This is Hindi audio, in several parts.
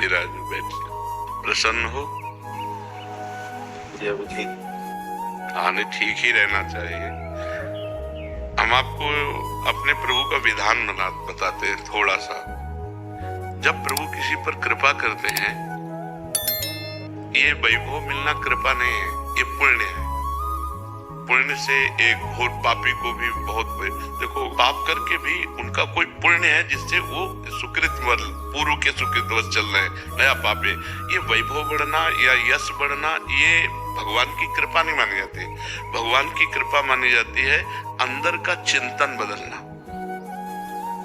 विराजो बैठ, प्रसन्न हो। हाँ, नहीं ठीक ही रहना चाहिए। हम आपको अपने प्रभु का विधान बताते हैं थोड़ा सा। जब प्रभु किसी पर कृपा करते हैं, ये वैभव मिलना कृपा नहीं है, ये पुण्य है। पुण्य से एक घोर पापी को भी बहुत, देखो पाप करके भी उनका कोई पुण्य है जिससे वो सुकृत पूर्व के सुकृतवश चल रहे हैं, नया पापे। ये वैभव बढ़ना या यश बढ़ना ये भगवान की कृपा नहीं मानी जाती। भगवान की कृपा मानी जाती है अंदर का चिंतन बदलना,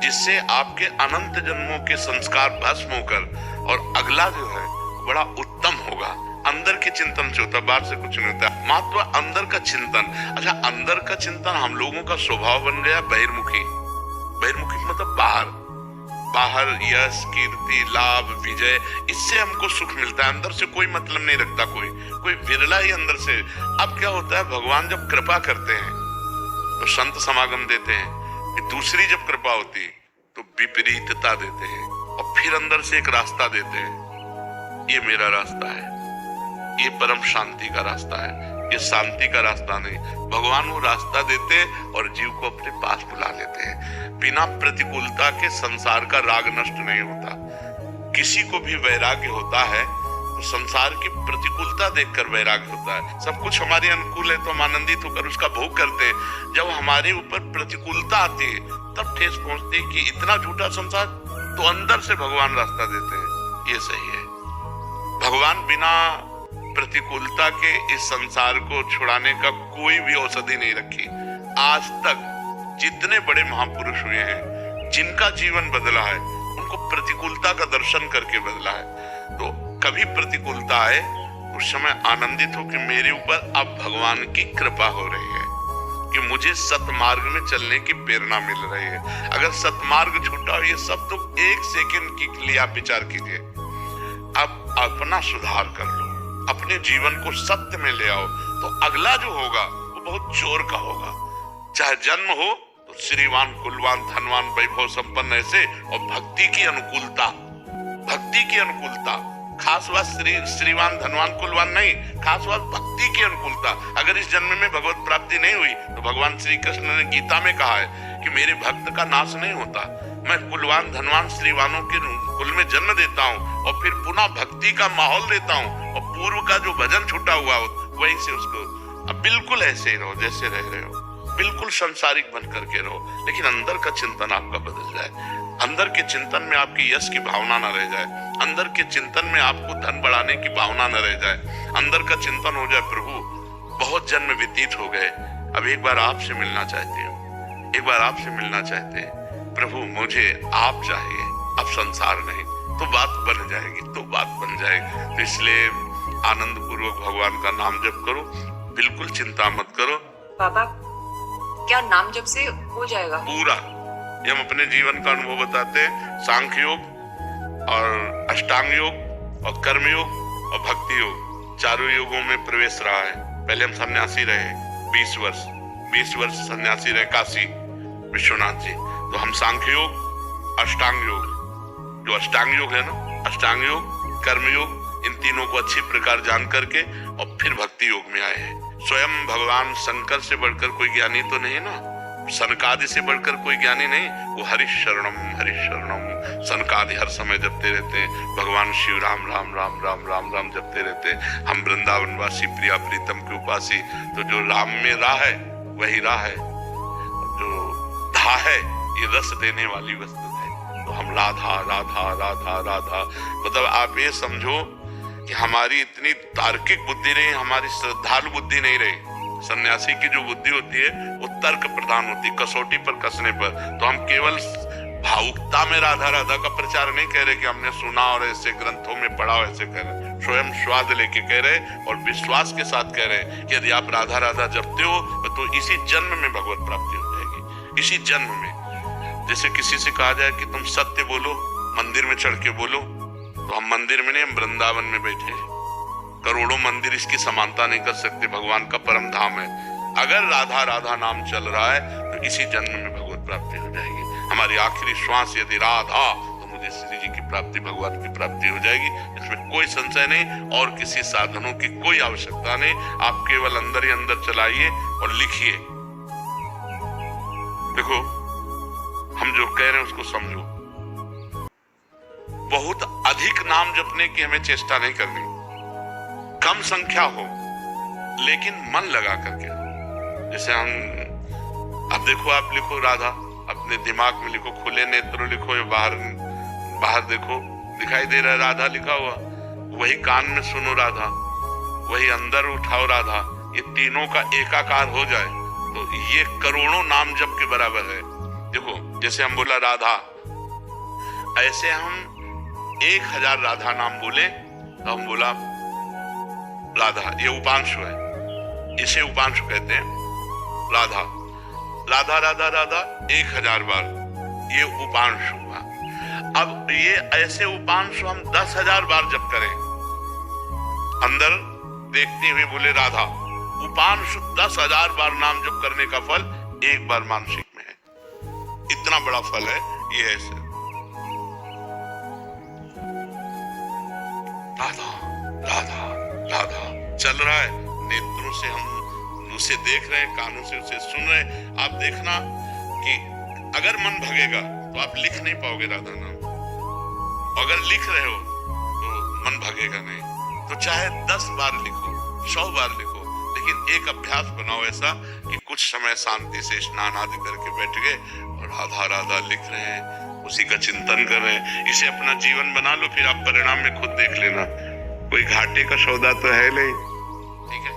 जिससे आपके अनंत जन्मों के संस्कार भस्म होकर और अगला जो है बड़ा उत्तम होगा। अंदर के चिंतन से होता, बाहर से कुछ नहीं होता। महत्व अंदर का चिंतन। अच्छा, अंदर का चिंतन हम लोगों का स्वभाव बन गया बहिर्मुखी। बहिर्मुखी मतलब बाहर यश, कीर्ति, लाभ, विजय, इससे हमको सुख मिलता है। अंदर से कोई मतलब नहीं रखता कोई विरला ही अंदर से। अब क्या होता है, भगवान जब कृपा करते हैं तो संत समागम देते हैं, दूसरी जब कृपा होती तो विपरीतता देते हैं, और फिर अंदर से एक रास्ता देते हैं, ये मेरा रास्ता है, ये परम शांति का रास्ता है, ये शांति का रास्ता नहीं। भगवान वो रास्ता देते और जीव को अपने पास बुला लेते हैं। बिना प्रतिकूलता के संसार का राग नष्ट नहीं होता। किसी को भी वैराग्य होता है तो संसार की प्रतिकूलता देखकर वैराग्य होता है। सब कुछ हमारे अनुकूल है तो हम आनंदित होकर उसका भोग करते हैं। जब हमारे ऊपर प्रतिकूलता आती है तब ठेस पहुंचती है कि इतना झूठा संसार, तो अंदर से भगवान रास्ता देते हैं, ये सही है। भगवान बिना प्रतिकूलता के इस संसार को छुड़ाने का कोई भी औषधि नहीं रखी। आज तक जितने बड़े महापुरुष हुए हैं, जिनका जीवन बदला है, उनको प्रतिकूलता का दर्शन करके बदला है। तो कभी प्रतिकूलता आए उस समय आनंदित हो कि मेरे ऊपर अब भगवान की कृपा हो रही है, कि मुझे सतमार्ग में चलने की प्रेरणा मिल रही है। अगर सतमार्ग छूटा, ये सब तो एक सेकंड के लिए आप विचार कीजिए। अब अपना सुधार कर लो, अपने जीवन को सत्य में ले आओ, तो अगला जो होगा वो बहुत जोर का होगा। चाहे जन्म हो तो श्रीवान, कुलवान, धनवान, वैभव संपन्न ऐसे, और भक्ति की अनुकूलता, भक्ति की अनुकूलता। खास बात श्रीवान, धनवान, कुलवान नहीं, खास बात भक्ति की अनुकूलता। अगर इस जन्म में भगवत प्राप्ति नहीं हुई तो भगवान श्री कृष्ण ने गीता में कहा है कि मेरे भक्त का नाश नहीं होता। मैं कुलवान, धनवान, श्रीवानों के कुल में जन्म देता हूँ और फिर पुनः भक्ति का माहौल देता हूँ, और पूर्व का जो भजन छूटा हुआ हो वहीं से उसको। अब बिल्कुल ऐसे ही रहो जैसे रह रहे हो, बिल्कुल संसारिक बन करके रहो, लेकिन अंदर का चिंतन आपका बदल जाए। अंदर के चिंतन में आपकी यश की भावना न रह जाए, अंदर के चिंतन में आपको धन बढ़ाने की भावना न रह जाए। अंदर का चिंतन हो जाए, प्रभु बहुत जन्म व्यतीत हो गए, अब एक बार आपसे मिलना चाहते हो, एक बार आपसे मिलना चाहते हैं प्रभु, मुझे आप चाहिए, अब संसार नहीं। तो बात बन जाएगी, तो बात बन जाएगी। तो इसलिए आनंद पूर्वक भगवान का नाम जप करो, बिल्कुल चिंता मत करो। बाबा, क्या नाम जप से हो जाएगा पूरा? ये हम अपने जीवन का अनुभव बताते हैं। सांख्य योग और अष्टांग योग और कर्म योग और भक्ति योग, चारों योगों में प्रवेश रहा है। पहले हम सन्यासी रहे 20 वर्ष सन्यासी रहे काशी विश्वनाथ जी। तो हम सांख्य योग, अष्टांग योग, जो अष्टांग योग है ना, अष्टांग योग, कर्म योग, इन तीनों को अच्छी प्रकार जान करके और फिर भक्ति योग में आए हैं। स्वयं भगवान शंकर से बढ़कर कोई ज्ञानी तो नहीं ना, सनकादि से बढ़कर कोई ज्ञानी नहीं। वो हरिशरणम हरिशरणम सनकादि हर समय जपते रहते हैं। भगवान शिव राम राम राम राम राम राम जपते रहते हैं। हम वृंदावनवासी प्रिया प्रीतम के उपासी, तो जो राम में राह है वही राह है, जो धा है ये रस देने वाली वस्तु है। तो हम राधा राधा राधा राधा, मतलब आप ये समझो कि हमारी इतनी तार्किक बुद्धि नहीं, हमारी श्रद्धालु बुद्धि नहीं रही। सन्यासी की जो बुद्धि होती है वो तर्क प्रधान होती है, कसौटी पर कसने पर। तो हम केवल भावुकता में राधा राधा का प्रचार नहीं कह रहे कि हमने सुना और ऐसे ग्रंथों में पढ़ा, ऐसे कह रहे, स्वयं स्वाद लेके कह रहे और विश्वास के साथ कह रहे कि यदि आप राधा राधा जपते हो तो इसी जन्म में भगवत प्राप्ति हो जाएगी, इसी जन्म में। जैसे किसी से कहा जाए कि तुम सत्य बोलो, मंदिर में चढ़ के बोलो, तो हम मंदिर में नहीं, हम वृंदावन में बैठे हैं। करोड़ों मंदिर इसकी समानता नहीं कर सकते, भगवान का परम धाम है। अगर राधा राधा नाम चल रहा है तो इसी जन्म में भगवत प्राप्ति हो जाएगी। हमारी आखिरी श्वास यदि राधा, तो मुझे सीधे श्री जी की प्राप्ति, भगवान की प्राप्ति हो जाएगी। इसमें कोई संशय नहीं और किसी साधनों की कोई आवश्यकता नहीं। आप केवल अंदर ही अंदर चलाइए और लिखिए। देखो, हम जो कह रहे हैं उसको समझो। बहुत अधिक नाम जपने की हमें चेष्टा नहीं करनी, कम संख्या हो लेकिन मन लगा करके। जैसे हम, अब देखो, आप लिखो राधा, अपने दिमाग में लिखो, खुले नेत्र लिखो या बाहर देखो, दिखाई दे रहा है राधा लिखा हुआ, वही कान में सुनो राधा, वही अंदर उठाओ राधा, ये तीनों का एकाकार हो जाए तो ये करोड़ों नाम जप के बराबर है। देखो, जैसे हम बोला राधा, ऐसे हम 1000 राधा नाम बोले तो हम बोला राधा, ये उपांशु है, इसे उपांशु कहते हैं। राधा राधा राधा राधा 1000 बार, ये उपांशु हुआ। अब ये ऐसे उपांशु हम 10,000 बार जप करें, अंदर देखते हुए बोले राधा, उपांशु 10,000 बार नाम जप करने का फल एक बार मानसिक में है। इतना बड़ा फल है ये। ऐसे राधा राधा राधा चल रहा है, नेत्रों से हम उसे देख रहे हैं, कानों से उसे सुन रहे हैं। आप देखना कि अगर मन भगेगा तो आप लिख नहीं पाओगे राधा नाम, अगर लिख रहे हो तो मन भगेगा नहीं। तो चाहे 10 बार लिखो, 100 बार लिखो, लेकिन एक अभ्यास बनाओ ऐसा कि कुछ समय शांति से स्नान आदि करके बैठ गए और राधा राधा लिख रहे हैं, उसी का चिंतन कर रहे हैं। इसे अपना जीवन बना लो, फिर आप परिणाम में खुद देख लेना। कोई घाटे का सौदा तो है नहीं, ठीक है।